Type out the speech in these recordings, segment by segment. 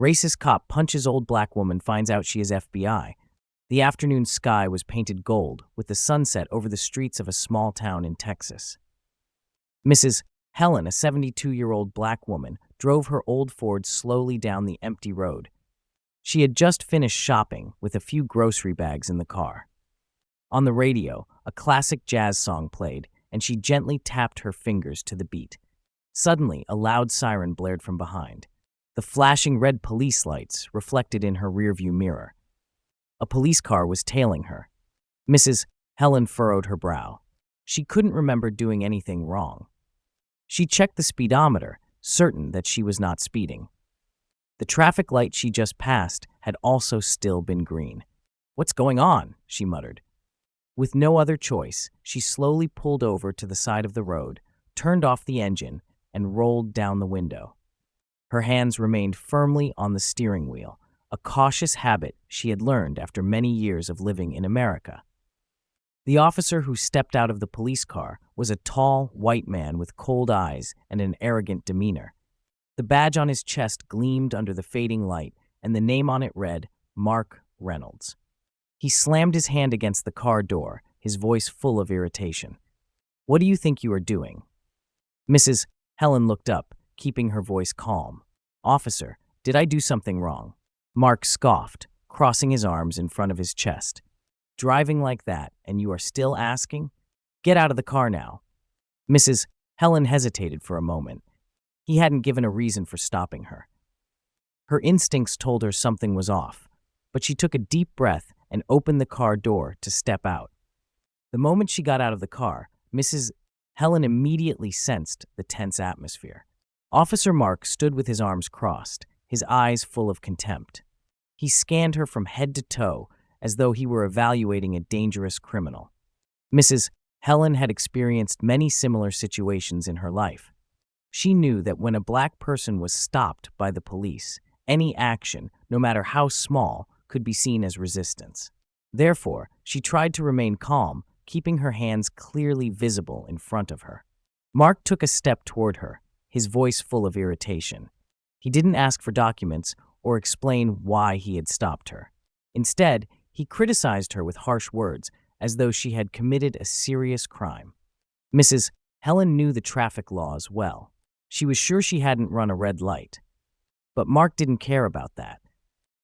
Racist cop punches old black woman, finds out she is FBI. The afternoon sky was painted gold, with the sunset over the streets of a small town in Texas. Mrs. Helen, a 72-year-old black woman, drove her old Ford slowly down the empty road. She had just finished shopping, with a few grocery bags in the car. On the radio, a classic jazz song played, and she gently tapped her fingers to the beat. Suddenly, a loud siren blared from behind. The flashing red police lights reflected in her rearview mirror. A police car was tailing her. Mrs. Helen furrowed her brow. She couldn't remember doing anything wrong. She checked the speedometer, certain that she was not speeding. The traffic light she just passed had also still been green. "What's going on?" she muttered. With no other choice, she slowly pulled over to the side of the road, turned off the engine, and rolled down the window. Her hands remained firmly on the steering wheel, a cautious habit she had learned after many years of living in America. The officer who stepped out of the police car was a tall, white man with cold eyes and an arrogant demeanor. The badge on his chest gleamed under the fading light, and the name on it read, Mark Reynolds. He slammed his hand against the car door, his voice full of irritation. "What do you think you are doing?" Mrs. Helen looked up, keeping her voice calm. "Officer, did I do something wrong?" Mark scoffed, crossing his arms in front of his chest. "Driving like that, and you are still asking? Get out of the car now." Mrs. Helen hesitated for a moment. He hadn't given a reason for stopping her. Her instincts told her something was off, but she took a deep breath and opened the car door to step out. The moment she got out of the car, Mrs. Helen immediately sensed the tense atmosphere. Officer Mark stood with his arms crossed, his eyes full of contempt. He scanned her from head to toe as though he were evaluating a dangerous criminal. Mrs. Helen had experienced many similar situations in her life. She knew that when a black person was stopped by the police, any action, no matter how small, could be seen as resistance. Therefore, she tried to remain calm, keeping her hands clearly visible in front of her. Mark took a step toward her, his voice full of irritation. He didn't ask for documents or explain why he had stopped her. Instead, he criticized her with harsh words, as though she had committed a serious crime. Mrs. Helen knew the traffic laws well. She was sure she hadn't run a red light. But Mark didn't care about that.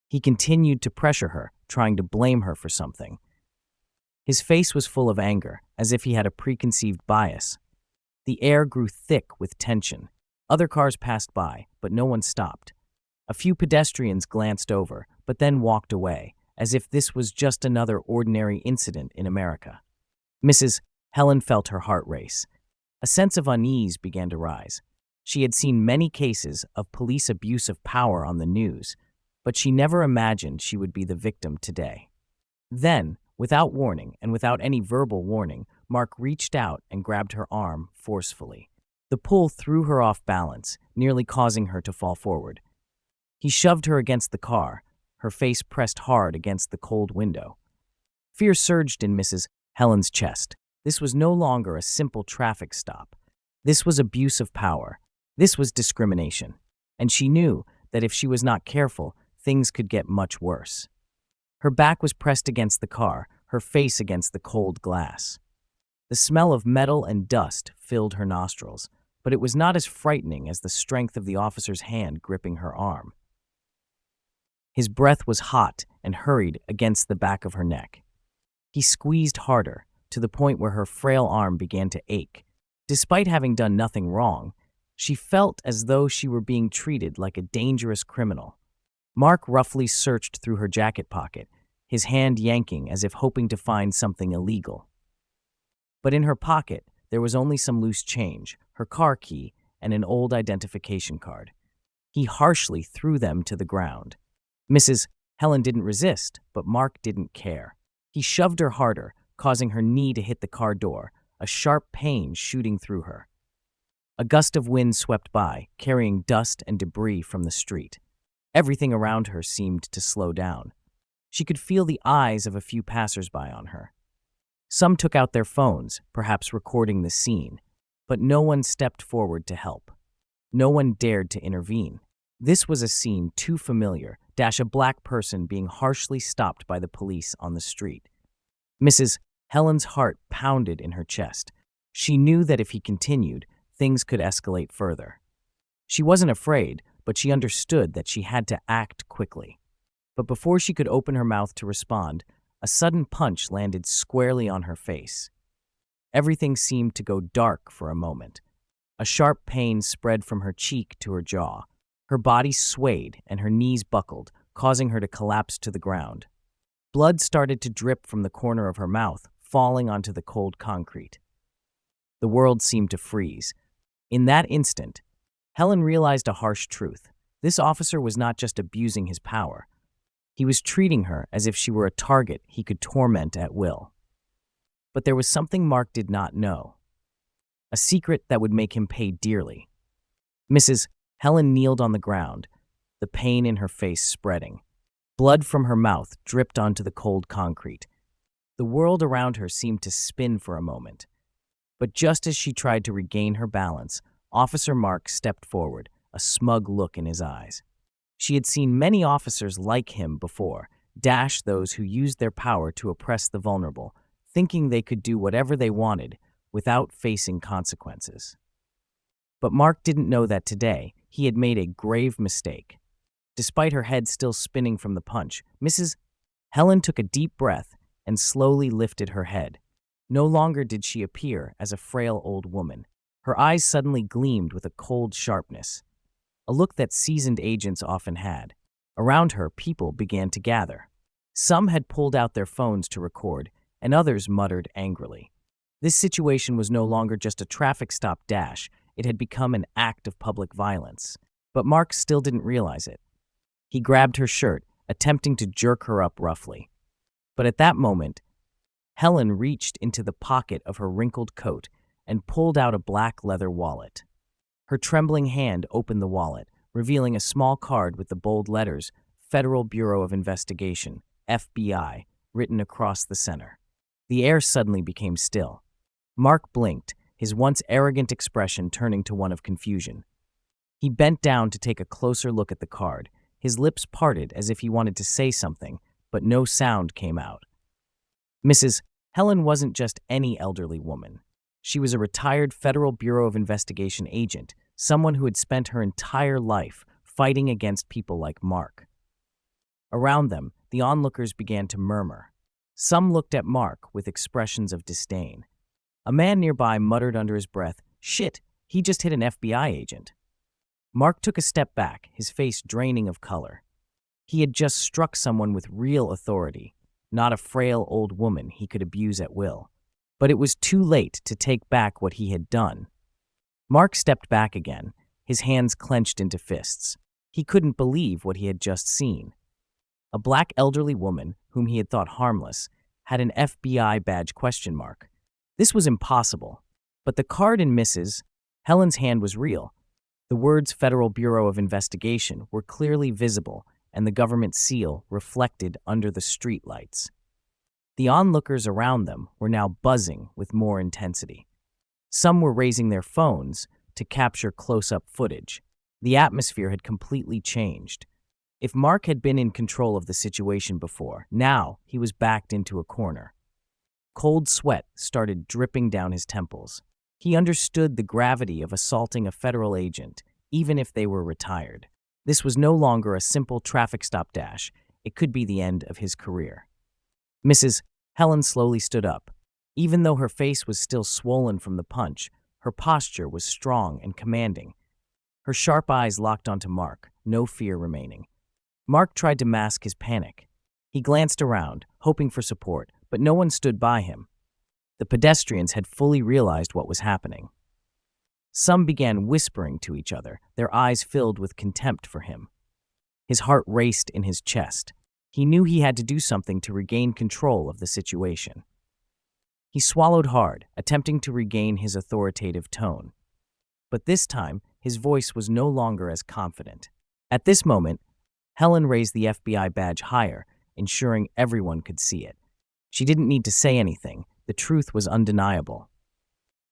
He continued to pressure her, trying to blame her for something. His face was full of anger, as if he had a preconceived bias. The air grew thick with tension. Other cars passed by, but no one stopped. A few pedestrians glanced over, but then walked away, as if this was just another ordinary incident in America. Mrs. Helen felt her heart race. A sense of unease began to rise. She had seen many cases of police abuse of power on the news, but she never imagined she would be the victim today. Then, without warning and without any verbal warning, Mark reached out and grabbed her arm forcefully. The pull threw her off balance, nearly causing her to fall forward. He shoved her against the car, her face pressed hard against the cold window. Fear surged in Mrs. Helen's chest. This was no longer a simple traffic stop. This was abuse of power. This was discrimination. And she knew that if she was not careful, things could get much worse. Her back was pressed against the car, her face against the cold glass. The smell of metal and dust filled her nostrils, but it was not as frightening as the strength of the officer's hand gripping her arm. His breath was hot and hurried against the back of her neck. He squeezed harder, to the point where her frail arm began to ache. Despite having done nothing wrong, she felt as though she were being treated like a dangerous criminal. Mark roughly searched through her jacket pocket, his hand yanking as if hoping to find something illegal. But in her pocket, there was only some loose change, her car key, and an old identification card. He harshly threw them to the ground. Mrs. Helen didn't resist, but Mark didn't care. He shoved her harder, causing her knee to hit the car door, a sharp pain shooting through her. A gust of wind swept by, carrying dust and debris from the street. Everything around her seemed to slow down. She could feel the eyes of a few passers-by on her. Some took out their phones, perhaps recording the scene, but no one stepped forward to help. No one dared to intervene. This was a scene too familiar, a black person being harshly stopped by the police on the street. Mrs. Helen's heart pounded in her chest. She knew that if he continued, things could escalate further. She wasn't afraid, but she understood that she had to act quickly. But before she could open her mouth to respond, a sudden punch landed squarely on her face. Everything seemed to go dark for a moment. A sharp pain spread from her cheek to her jaw. Her body swayed and her knees buckled, causing her to collapse to the ground. Blood started to drip from the corner of her mouth, falling onto the cold concrete. The world seemed to freeze. In that instant, Helen realized a harsh truth. This officer was not just abusing his power. He was treating her as if she were a target he could torment at will. But there was something Mark did not know. A secret that would make him pay dearly. Mrs. Helen kneeled on the ground, the pain in her face spreading. Blood from her mouth dripped onto the cold concrete. The world around her seemed to spin for a moment. But just as she tried to regain her balance, Officer Mark stepped forward, a smug look in his eyes. She had seen many officers like him before, those who used their power to oppress the vulnerable, thinking they could do whatever they wanted without facing consequences. But Mark didn't know that today he had made a grave mistake. Despite her head still spinning from the punch, Mrs. Helen took a deep breath and slowly lifted her head. No longer did she appear as a frail old woman. Her eyes suddenly gleamed with a cold sharpness, a look that seasoned agents often had. Around her, people began to gather. Some had pulled out their phones to record, and others muttered angrily. This situation was no longer just a traffic stop it had become an act of public violence. But Mark still didn't realize it. He grabbed her shirt, attempting to jerk her up roughly. But at that moment, Helen reached into the pocket of her wrinkled coat and pulled out a black leather wallet. Her trembling hand opened the wallet, revealing a small card with the bold letters, Federal Bureau of Investigation, FBI, written across the center. The air suddenly became still. Mark blinked, his once arrogant expression turning to one of confusion. He bent down to take a closer look at the card. His lips parted as if he wanted to say something, but no sound came out. Mrs. Helen wasn't just any elderly woman. She was a retired Federal Bureau of Investigation agent, someone who had spent her entire life fighting against people like Mark. Around them, the onlookers began to murmur. Some looked at Mark with expressions of disdain. A man nearby muttered under his breath, "Shit, he just hit an FBI agent." Mark took a step back, his face draining of color. He had just struck someone with real authority, not a frail old woman he could abuse at will. But it was too late to take back what he had done. Mark stepped back again, his hands clenched into fists. He couldn't believe what he had just seen. A black elderly woman, whom he had thought harmless, had an FBI badge ? This was impossible. But the card in Mrs. Helen's hand was real. The words Federal Bureau of Investigation were clearly visible, and the government seal reflected under the streetlights. The onlookers around them were now buzzing with more intensity. Some were raising their phones to capture close-up footage. The atmosphere had completely changed. If Mark had been in control of the situation before, now he was backed into a corner. Cold sweat started dripping down his temples. He understood the gravity of assaulting a federal agent, even if they were retired. This was no longer a simple traffic stop it could be the end of his career. Mrs. Helen slowly stood up. Even though her face was still swollen from the punch, her posture was strong and commanding. Her sharp eyes locked onto Mark, no fear remaining. Mark tried to mask his panic. He glanced around, hoping for support, but no one stood by him. The pedestrians had fully realized what was happening. Some began whispering to each other, their eyes filled with contempt for him. His heart raced in his chest. He knew he had to do something to regain control of the situation. He swallowed hard, attempting to regain his authoritative tone. But this time, his voice was no longer as confident. At this moment, Helen raised the FBI badge higher, ensuring everyone could see it. She didn't need to say anything. The truth was undeniable.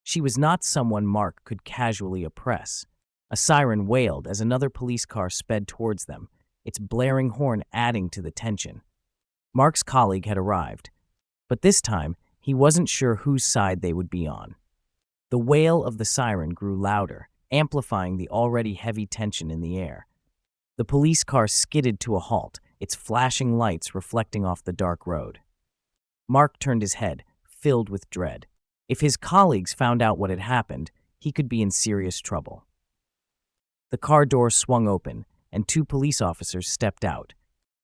She was not someone Mark could casually oppress. A siren wailed as another police car sped towards them, its blaring horn adding to the tension. Mark's colleague had arrived, but this time he wasn't sure whose side they would be on. The wail of the siren grew louder, amplifying the already heavy tension in the air. The police car skidded to a halt, its flashing lights reflecting off the dark road. Mark turned his head, filled with dread. If his colleagues found out what had happened, he could be in serious trouble. The car door swung open, and two police officers stepped out.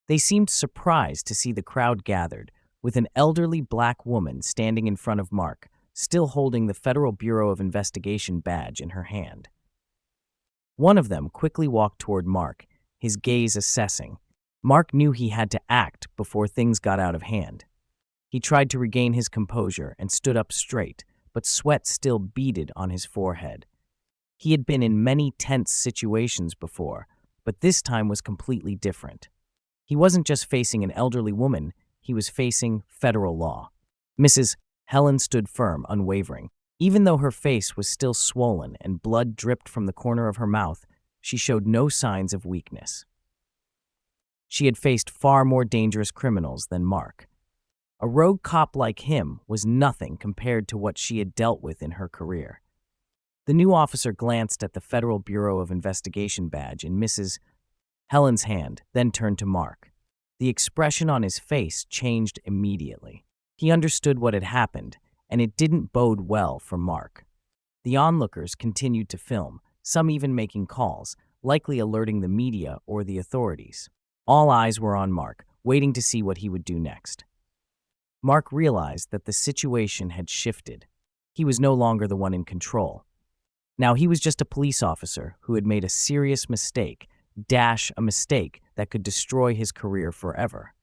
They seemed surprised to see the crowd gathered, with an elderly black woman standing in front of Mark, still holding the Federal Bureau of Investigation badge in her hand. One of them quickly walked toward Mark, his gaze assessing. Mark knew he had to act before things got out of hand. He tried to regain his composure and stood up straight, but sweat still beaded on his forehead. He had been in many tense situations before, but this time was completely different. He wasn't just facing an elderly woman, he was facing federal law. Mrs. Helen stood firm, unwavering. Even though her face was still swollen and blood dripped from the corner of her mouth, she showed no signs of weakness. She had faced far more dangerous criminals than Mark. A rogue cop like him was nothing compared to what she had dealt with in her career. The new officer glanced at the Federal Bureau of Investigation badge in Mrs. Helen's hand, then turned to Mark. The expression on his face changed immediately. He understood what had happened, and it didn't bode well for Mark. The onlookers continued to film, some even making calls, likely alerting the media or the authorities. All eyes were on Mark, waiting to see what he would do next. Mark realized that the situation had shifted. He was no longer the one in control. Now he was just a police officer who had made a serious mistake, a mistake that could destroy his career forever.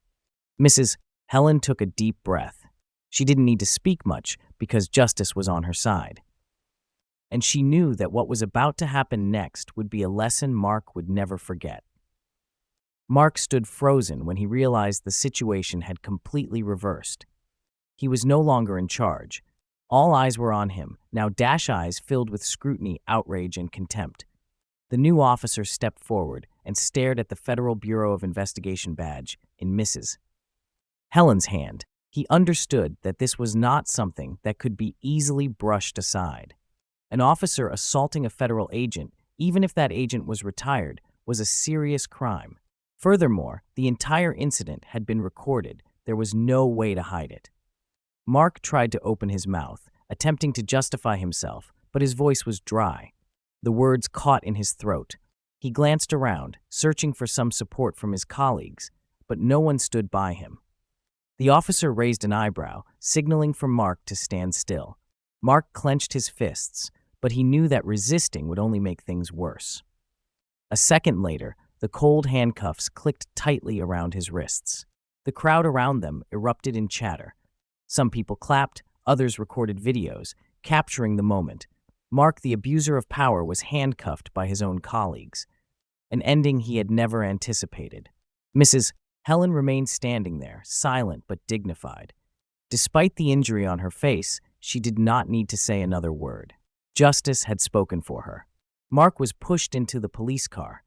Mrs. Helen took a deep breath. She didn't need to speak much because justice was on her side. And she knew that what was about to happen next would be a lesson Mark would never forget. Mark stood frozen when he realized the situation had completely reversed. He was no longer in charge. All eyes were on him, now eyes filled with scrutiny, outrage, and contempt. The new officer stepped forward and stared at the Federal Bureau of Investigation badge in Mrs. Helen's hand. He understood that this was not something that could be easily brushed aside. An officer assaulting a federal agent, even if that agent was retired, was a serious crime. Furthermore, the entire incident had been recorded. There was no way to hide it. Mark tried to open his mouth, attempting to justify himself, but his voice was dry. The words caught in his throat. He glanced around, searching for some support from his colleagues, but no one stood by him. The officer raised an eyebrow, signaling for Mark to stand still. Mark clenched his fists, but he knew that resisting would only make things worse. A second later, the cold handcuffs clicked tightly around his wrists. The crowd around them erupted in chatter. Some people clapped, others recorded videos, capturing the moment. Mark, the abuser of power, was handcuffed by his own colleagues, an ending he had never anticipated. Mrs. Helen remained standing there, silent but dignified. Despite the injury on her face, she did not need to say another word. Justice had spoken for her. Mark was pushed into the police car.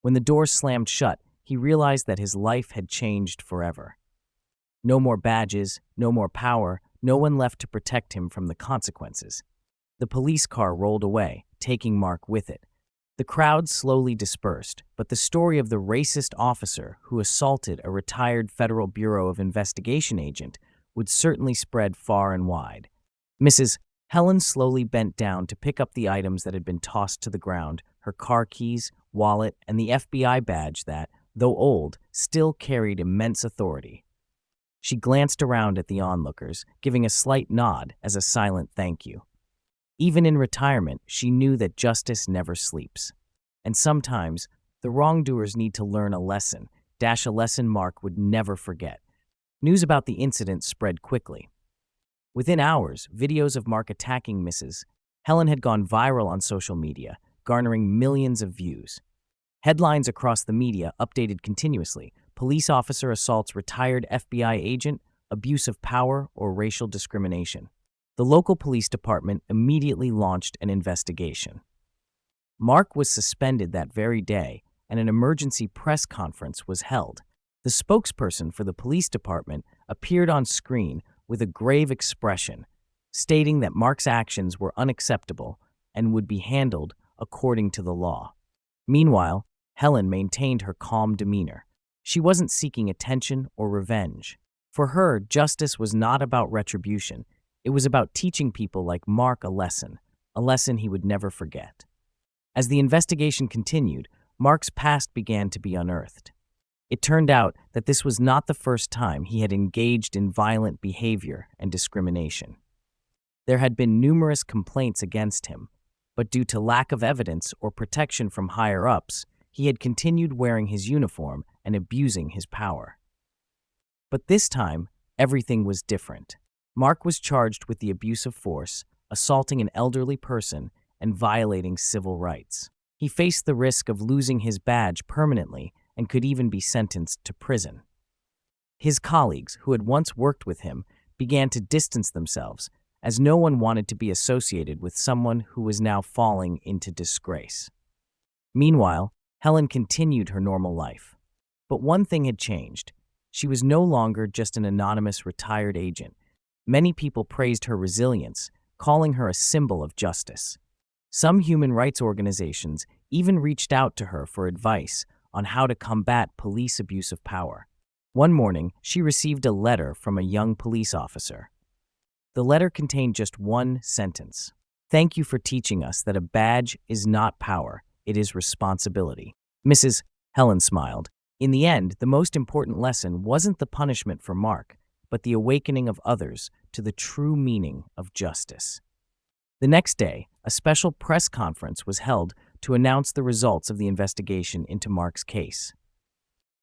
When the door slammed shut, he realized that his life had changed forever. No more badges, no more power, no one left to protect him from the consequences. The police car rolled away, taking Mark with it. The crowd slowly dispersed, but the story of the racist officer who assaulted a retired Federal Bureau of Investigation agent would certainly spread far and wide. Mrs. Helen slowly bent down to pick up the items that had been tossed to the ground, her car keys, wallet, and the FBI badge that, though old, still carried immense authority. She glanced around at the onlookers, giving a slight nod as a silent thank you. Even in retirement, she knew that justice never sleeps. And sometimes, the wrongdoers need to learn a lesson, a lesson Mark would never forget. News about the incident spread quickly. Within hours, videos of Mark attacking Mrs. Helen had gone viral on social media, garnering millions of views. Headlines across the media updated continuously: police officer assaults retired FBI agent, abuse of power, or racial discrimination. The local police department immediately launched an investigation. Mark was suspended that very day, and an emergency press conference was held. The spokesperson for the police department appeared on screen with a grave expression, stating that Mark's actions were unacceptable and would be handled according to the law. Meanwhile, Helen maintained her calm demeanor. She wasn't seeking attention or revenge. For her, justice was not about retribution. It was about teaching people like Mark a lesson he would never forget. As the investigation continued, Mark's past began to be unearthed. It turned out that this was not the first time he had engaged in violent behavior and discrimination. There had been numerous complaints against him, but due to lack of evidence or protection from higher-ups, he had continued wearing his uniform and abusing his power. But this time, everything was different. Mark was charged with the abuse of force, assaulting an elderly person, and violating civil rights. He faced the risk of losing his badge permanently and could even be sentenced to prison. His colleagues, who had once worked with him, began to distance themselves, as no one wanted to be associated with someone who was now falling into disgrace. Meanwhile, Helen continued her normal life. But one thing had changed. She was no longer just an anonymous retired agent. Many people praised her resilience, calling her a symbol of justice. Some human rights organizations even reached out to her for advice on how to combat police abuse of power. One morning, she received a letter from a young police officer. The letter contained just one sentence. "Thank you for teaching us that a badge is not power, it is responsibility." Mrs. Helen smiled. In the end, the most important lesson wasn't the punishment for Mark, but the awakening of others to the true meaning of justice. The next day, a special press conference was held to announce the results of the investigation into Mark's case.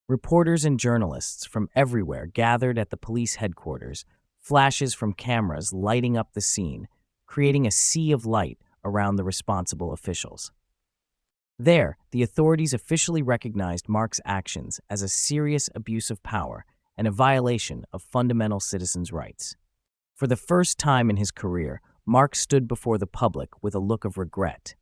Reporters and journalists from everywhere gathered at the police headquarters, flashes from cameras lighting up the scene, creating a sea of light around the responsible officials. There, the authorities officially recognized Mark's actions as a serious abuse of power and a violation of fundamental citizens' rights. For the first time in his career, Mark stood before the public with a look of regret.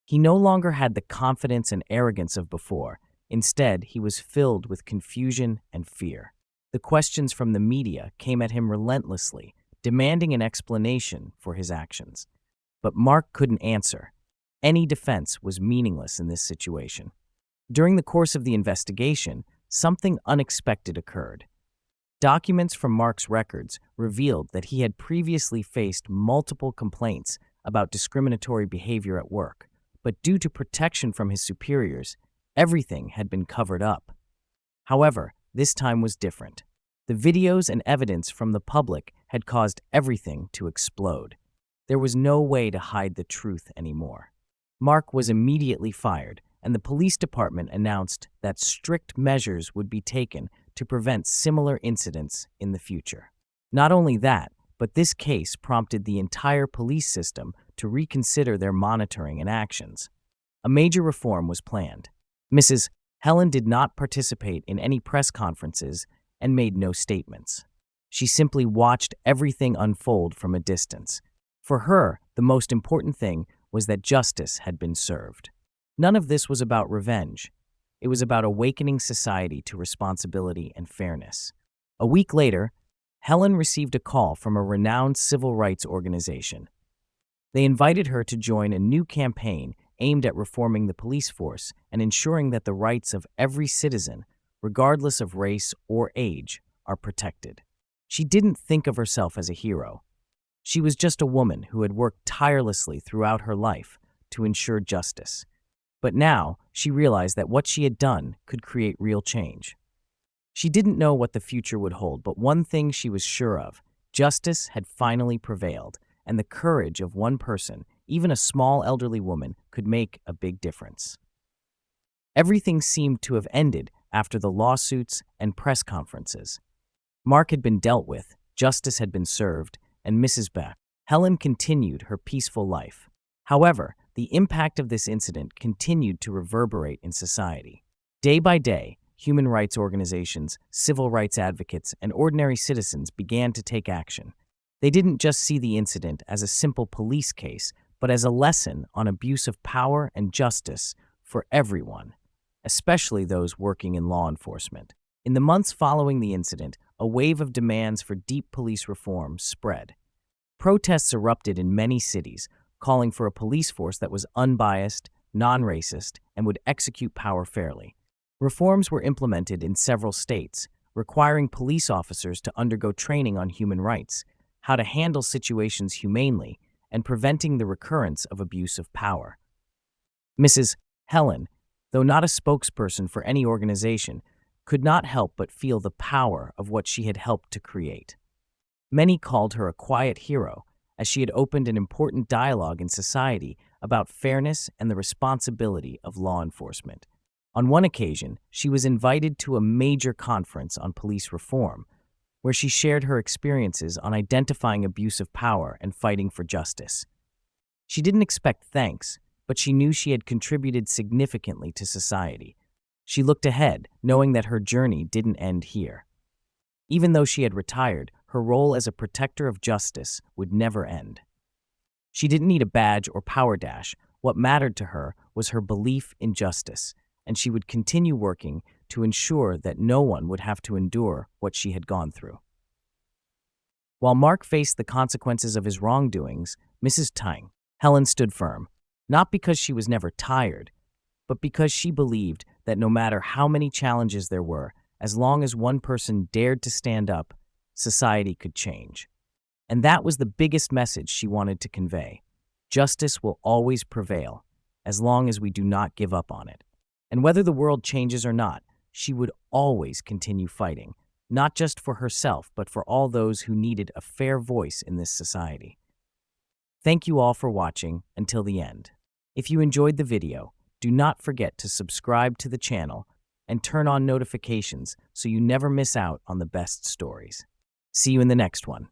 He no longer had the confidence and arrogance of before. Instead, he was filled with confusion and fear. The questions from the media came at him relentlessly, demanding an explanation for his actions. But Mark couldn't answer. Any defense was meaningless in this situation. During the course of the investigation, something unexpected occurred. Documents from Mark's records revealed that he had previously faced multiple complaints about discriminatory behavior at work, but due to protection from his superiors, everything had been covered up. However, this time was different. The videos and evidence from the public had caused everything to explode. There was no way to hide the truth anymore. Mark was immediately fired, and the police department announced that strict measures would be taken to prevent similar incidents in the future. Not only that, but this case prompted the entire police system to reconsider their monitoring and actions. A major reform was planned. Mrs. Helen did not participate in any press conferences and made no statements. She simply watched everything unfold from a distance. For her, the most important thing was that justice had been served. None of this was about revenge. It was about awakening society to responsibility and fairness. A week later, Helen received a call from a renowned civil rights organization. They invited her to join a new campaign aimed at reforming the police force and ensuring that the rights of every citizen, regardless of race or age, are protected. She didn't think of herself as a hero. She was just a woman who had worked tirelessly throughout her life to ensure justice. But now, she realized that what she had done could create real change. She didn't know what the future would hold, but one thing she was sure of: justice had finally prevailed, and the courage of one person, even a small elderly woman, could make a big difference. Everything seemed to have ended after the lawsuits and press conferences. Mark had been dealt with, justice had been served, and Mrs. Helen continued her peaceful life. However, the impact of this incident continued to reverberate in society. Day by day, human rights organizations, civil rights advocates, and ordinary citizens began to take action. They didn't just see the incident as a simple police case, but as a lesson on abuse of power and justice for everyone, especially those working in law enforcement. In the months following the incident, a wave of demands for deep police reform spread. Protests erupted in many cities, calling for a police force that was unbiased, non-racist, and would execute power fairly. Reforms were implemented in several states, requiring police officers to undergo training on human rights, how to handle situations humanely, and preventing the recurrence of abuse of power. Mrs. Helen, though not a spokesperson for any organization, could not help but feel the power of what she had helped to create. Many called her a quiet hero, as she had opened an important dialogue in society about fairness and the responsibility of law enforcement. On one occasion, she was invited to a major conference on police reform, where she shared her experiences on identifying abuse of power and fighting for justice. She didn't expect thanks, but she knew she had contributed significantly to society. She looked ahead, knowing that her journey didn't end here. Even though she had retired, her role as a protector of justice would never end. She didn't need a badge or power dash. What mattered to her was her belief in justice, and she would continue working to ensure that no one would have to endure what she had gone through. While Mark faced the consequences of his wrongdoings, Mrs. Tyng, Helen stood firm, not because she was never tired, but because she believed that no matter how many challenges there were, as long as one person dared to stand up, society could change. And that was the biggest message she wanted to convey. Justice will always prevail, as long as we do not give up on it. And whether the world changes or not, she would always continue fighting, not just for herself, but for all those who needed a fair voice in this society. Thank you all for watching until the end. If you enjoyed the video, do not forget to subscribe to the channel and turn on notifications so you never miss out on the best stories. See you in the next one.